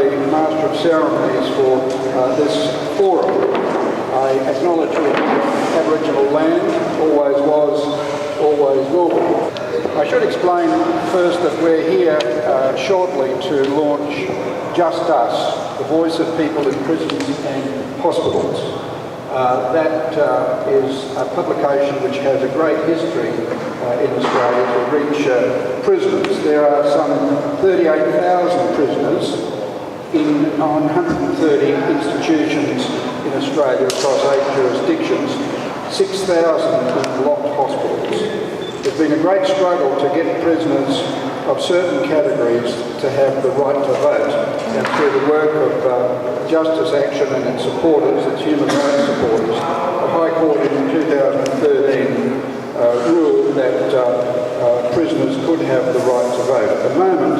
the Master of Ceremonies for this forum. I acknowledge that Aboriginal land always was, always will be. I should explain first that we're here shortly to launch Just Us, the voice of people in prisons and hospitals. That is a publication which has a great history in Australia to reach prisoners. There are some 38,000 prisoners on 130 institutions in Australia across 8 jurisdictions, 6,000 in locked hospitals. There's been a great struggle to get prisoners of certain categories to have the right to vote, and through the work of Justice Action and its supporters, its human rights supporters, the High Court in 2013 ruled that prisoners could have the right to vote. At the moment,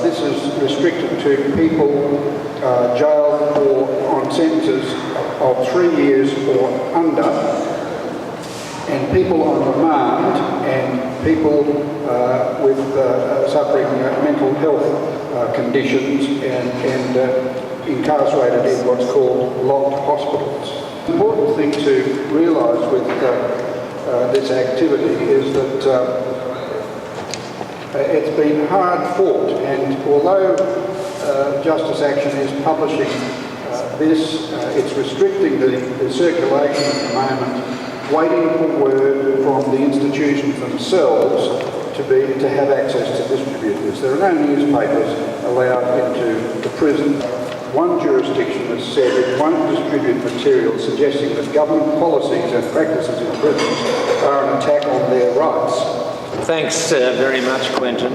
this is restricted to people jailed on sentences of 3 years or under, and people on remand, and people with suffering mental health conditions and incarcerated in what's called locked hospitals. The important thing to realise with this activity is that it's been hard fought, and although Justice Action is publishing this, it's restricting the circulation at the moment, waiting for word from the institutions themselves to have access to distribute this. There are no newspapers allowed into the prison. One jurisdiction has said it won't distribute material suggesting that government policies and practices in prisons are an attack on their rights. Thanks very much, Quentin.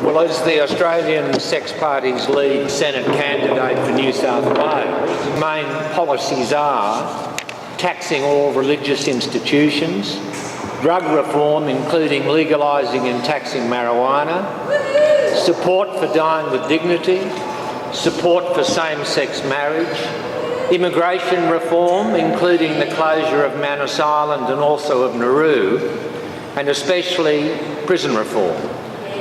Well, as the Australian Sex Party's lead Senate candidate for New South Wales, main policies are taxing all religious institutions, drug reform including legalising and taxing marijuana, support for dying with dignity, support for same-sex marriage, immigration reform including the closure of Manus Island and also of Nauru, and especially prison reform,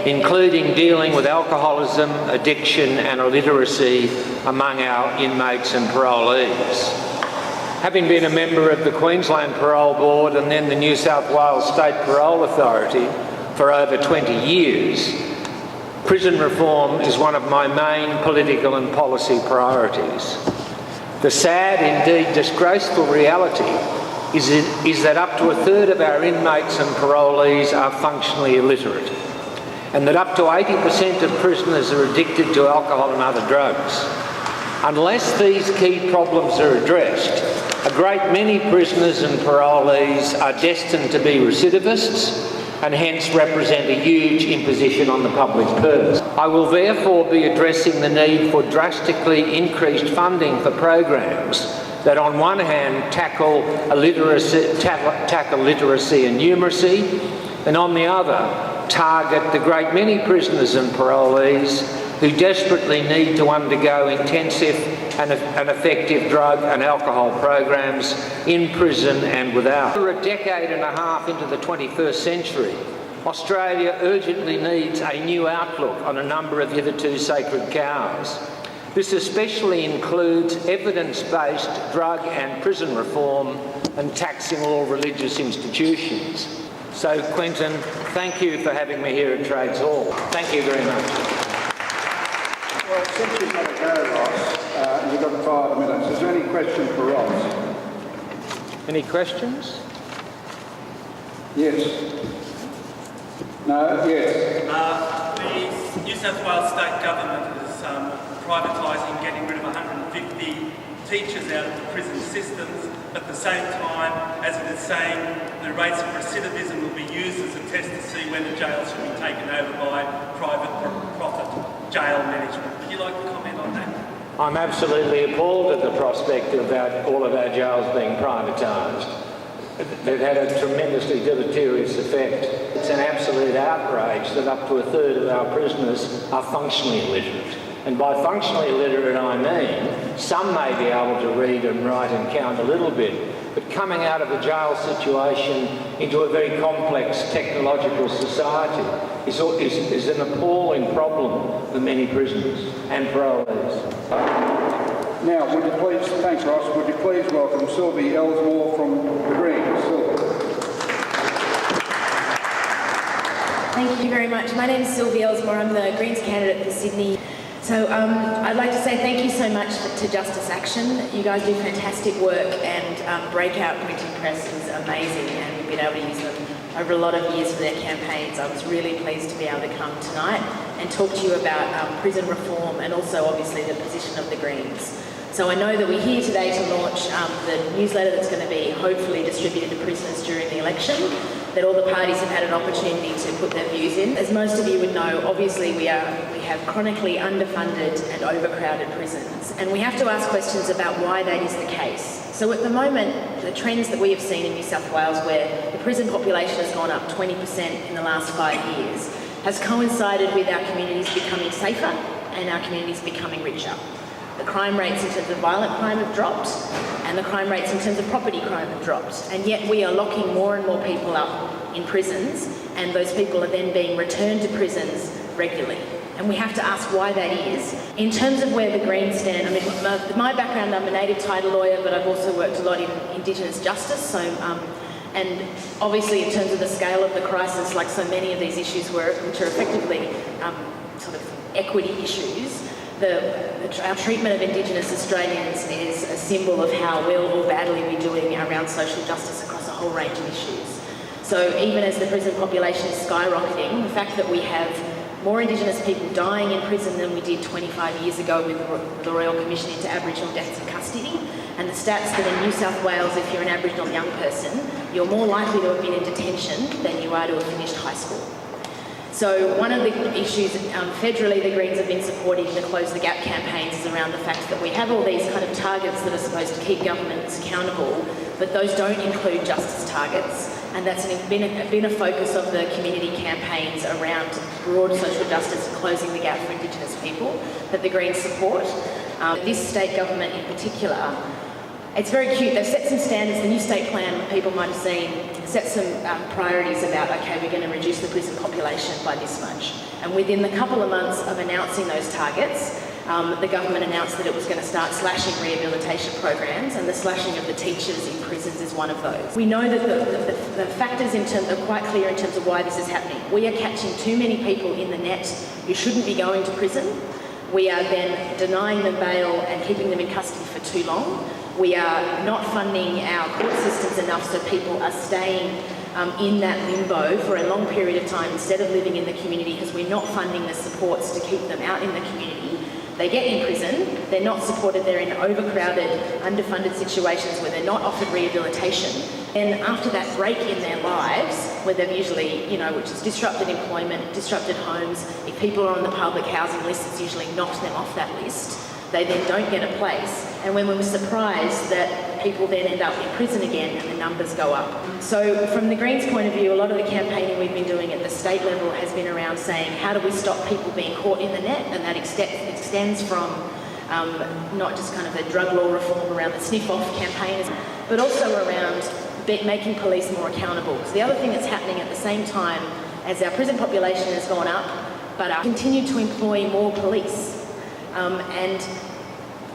including dealing with alcoholism, addiction and illiteracy among our inmates and parolees. Having been a member of the Queensland Parole Board and then the New South Wales State Parole Authority for over 20 years, prison reform is one of my main political and policy priorities. The sad, indeed disgraceful reality is that up to a third of our inmates and parolees are functionally illiterate, and that up to 80% of prisoners are addicted to alcohol and other drugs. Unless these key problems are addressed, a great many prisoners and parolees are destined to be recidivists and hence represent a huge imposition on the public's purse. I will therefore be addressing the need for drastically increased funding for programs that on one hand tackle literacy and numeracy, and on the other target the great many prisoners and parolees who desperately need to undergo intensive and effective drug and alcohol programs in prison and without. For a decade and a half into the 21st century, Australia urgently needs a new outlook on a number of hitherto sacred cows. This especially includes evidence-based drug and prison reform and taxing all religious institutions. So, Quentin, thank you for having me here at Trades Hall. Thank you very much. Well, since you've got to go, Ross, you've got 5 minutes. Is there any question for Ross? Any questions? Yes. No? Yes. The New South Wales state government is privatising, getting rid of 150 teachers out of the prison systems. At the same time, as it is saying, the rates of recidivism will be used as a test to see whether jails should be taken over by private profit jail management. Would you like to comment on that? I'm absolutely appalled at the prospect of all of our jails being privatised. They've had a tremendously deleterious effect. It's an absolute outrage that up to a third of our prisoners are functionally illiterate. And by functionally illiterate I mean some may be able to read and write and count a little bit, but coming out of a jail situation into a very complex technological society is an appalling problem for many prisoners and parolees. Now, would you please, thanks Ross, would you please welcome Sylvie Ellsmore from the Greens. Sylvie. Thank you very much. My name is Sylvie Ellsmore. I'm the Greens candidate for Sydney. So I'd like to say thank you so much to Justice Action. You guys do fantastic work, and Breakout Printing Press is amazing, and we've been able to use them over a lot of years for their campaigns. I was really pleased to be able to come tonight and talk to you about prison reform and also obviously the position of the Greens. So I know that we're here today to launch the newsletter that's going to be hopefully distributed to prisoners during the election, that all the parties have had an opportunity to put their views in. As most of you would know, obviously we have chronically underfunded and overcrowded prisons, and we have to ask questions about why that is the case. So at the moment, the trends that we have seen in New South Wales, where the prison population has gone up 20% in the last 5 years, has coincided with our communities becoming safer and our communities becoming richer. The crime rates in terms of violent crime have dropped, and the crime rates in terms of property crime have dropped. And yet we are locking more and more people up in prisons, and those people are then being returned to prisons regularly. And we have to ask why that is. In terms of where the Greens stand, I mean, my background, I'm a native title lawyer, but I've also worked a lot in Indigenous justice. So, and obviously in terms of the scale of the crisis, like so many of these issues which are effectively sort of equity issues, our treatment of Indigenous Australians is a symbol of how well or badly we're doing around social justice across a whole range of issues. So even as the prison population is skyrocketing, the fact that we have more Indigenous people dying in prison than we did 25 years ago with the Royal Commission into Aboriginal deaths in custody, and the stats that in New South Wales, if you're an Aboriginal young person, you're more likely to have been in detention than you are to have finished high school. So one of the issues federally the Greens have been supporting the Close the Gap campaigns is around the fact that we have all these kind of targets that are supposed to keep governments accountable, but those don't include justice targets. And that's been a focus of the community campaigns around broad social justice and closing the gap for Indigenous people that the Greens support. This state government in particular, it's very cute. They've set some standards. The new state plan, people might have seen, set some priorities about, okay, we're going to reduce the prison population by this much. And within the couple of months of announcing those targets, the government announced that it was going to start slashing rehabilitation programs, and the slashing of the teachers in prisons is one of those. We know that the factors are quite clear in terms of why this is happening. We are catching too many people in the net who shouldn't be going to prison. We are then denying them bail and keeping them in custody for too long. We are not funding our court systems enough so people are staying in that limbo for a long period of time instead of living in the community, because we're not funding the supports to keep them out in the community. They get in prison, they're not supported, they're in overcrowded, underfunded situations where they're not offered rehabilitation. And after that break in their lives, where they've usually, which is disrupted employment, disrupted homes, if people are on the public housing list, it's usually knocked them off that list. They then don't get a place. And when we were surprised that people then end up in prison again and the numbers go up. So from the Greens' point of view, a lot of the campaigning we've been doing at the state level has been around saying, how do we stop people being caught in the net? And that extends from not just kind of the drug law reform around the sniff-off campaign, but also around making police more accountable. Because the other thing that's happening at the same time as our prison population has gone up, but continue to employ more police. And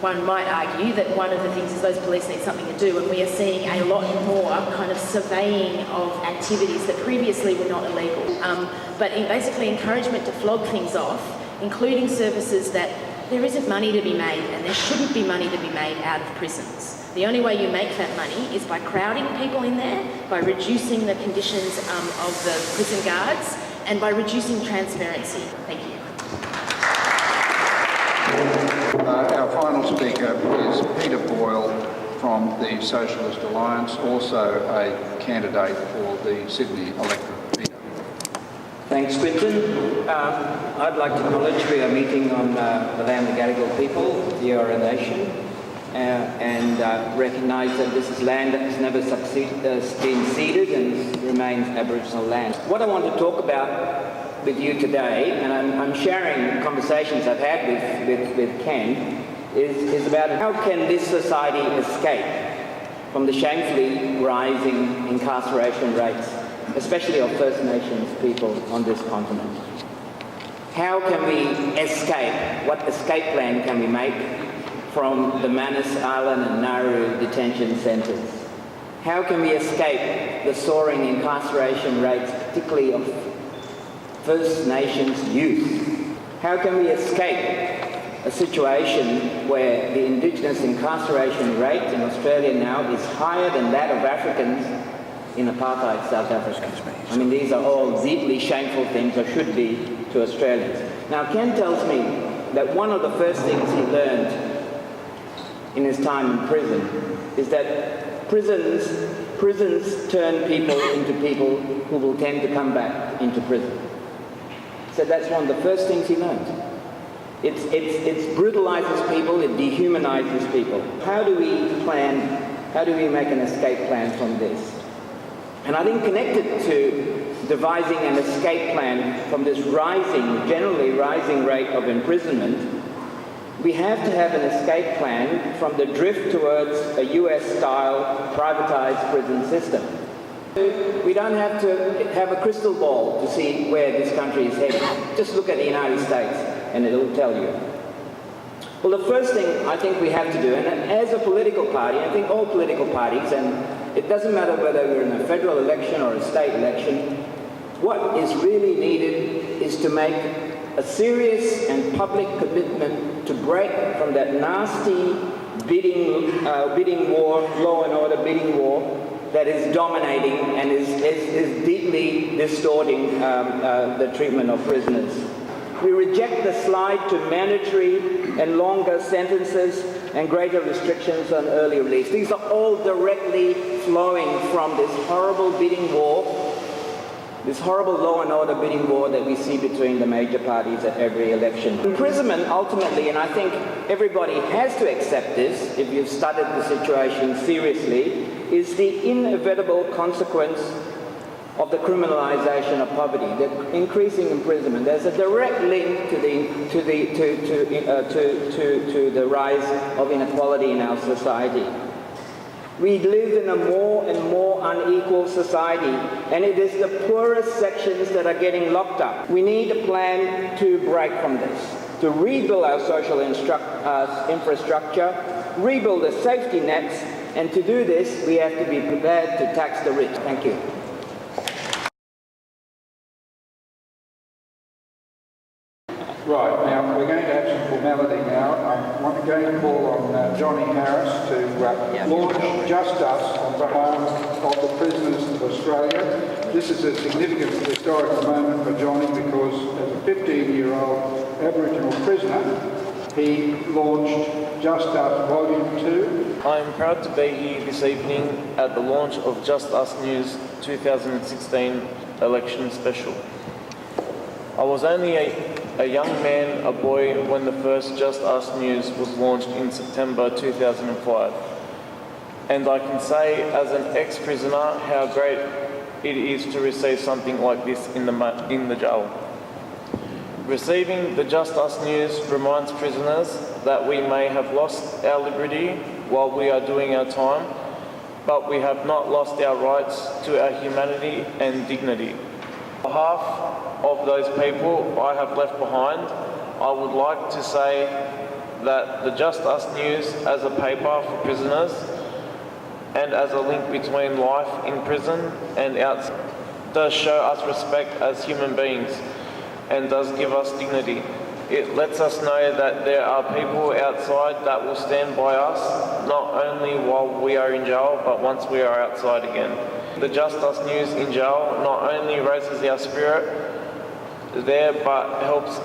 one might argue that one of the things is those police need something to do, and we are seeing a lot more kind of surveying of activities that previously were not illegal. But basically encouragement to flog things off, including services that there isn't money to be made and there shouldn't be money to be made out of prisons. The only way you make that money is by crowding people in there, by reducing the conditions of the prison guards, and by reducing transparency. Thank you. Our final speaker is Peter Boyle from the Socialist Alliance, also a candidate for the Sydney electorate. Peter. Thanks, Quentin. I'd like to acknowledge we are meeting on the land of the Gadigal people, the Eora Nation, and recognise that this is land that has never been ceded and remains Aboriginal land. What I want to talk about with you today, and I'm sharing conversations I've had with Ken, is about how can this society escape from the shamefully rising incarceration rates, especially of First Nations people on this continent? How can we escape? What escape plan can we make from the Manus Island and Nauru detention centres? How can we escape the soaring incarceration rates, particularly of First Nations youth? How can we escape a situation where the Indigenous incarceration rate in Australia now is higher than that of Africans in apartheid South Africa? I mean, these are all deeply shameful things, or should be, to Australians. Now, Ken tells me that one of the first things he learned in his time in prison is that prisons turn people into people who will tend to come back into prison. So that's one of the first things he learned. It brutalizes people, it dehumanizes people. How do we make an escape plan from this? And I think connected to devising an escape plan from this generally rising rate of imprisonment, we have to have an escape plan from the drift towards a US-style privatized prison system. We don't have to have a crystal ball to see where this country is heading. Just look at the United States and it'll tell you. Well, the first thing I think we have to do, and as a political party, I think all political parties, and it doesn't matter whether we're in a federal election or a state election, what is really needed is to make a serious and public commitment to break from that nasty bidding war, law and order bidding war, that is dominating and is deeply distorting the treatment of prisoners. We reject the slide to mandatory and longer sentences and greater restrictions on early release. These are all directly flowing from this horrible bidding war, this horrible law and order bidding war that we see between the major parties at every election. Imprisonment ultimately, and I think everybody has to accept this if you've studied the situation seriously, is the inevitable consequence of the criminalisation of poverty, the increasing imprisonment. There's a direct link to the rise of inequality in our society. We live in a more and more unequal society, and it is the poorest sections that are getting locked up. We need a plan to break from this, to rebuild our social infrastructure, rebuild the safety nets, and to do this, we have to be prepared to tax the rich. Thank you. Right, now we're going to have some formality now. I'm going to call on Johnny Harris to launch Just Us on behalf of the prisoners of Australia. This is a significant historical moment for Johnny because as a 15-year-old Aboriginal prisoner, he launched Just Us Volume 2. I am proud to be here this evening at the launch of Just Us News 2016 election special. I was only a young man, a boy, when the first Just Us News was launched in September 2005. And I can say, as an ex-prisoner, how great it is to receive something like this in the jail. Receiving the Just Us News reminds prisoners that we may have lost our liberty while we are doing our time, but we have not lost our rights to our humanity and dignity. On behalf of those people I have left behind, I would like to say that the Just Us News as a paper for prisoners and as a link between life in prison and outside does show us respect as human beings and does give us dignity. It lets us know that there are people outside that will stand by us, not only while we are in jail, but once we are outside again. The Just Us News in jail not only raises our spirit there, but helps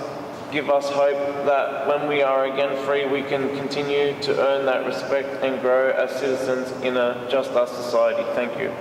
give us hope that when we are again free, we can continue to earn that respect and grow as citizens in a Just Us society. Thank you.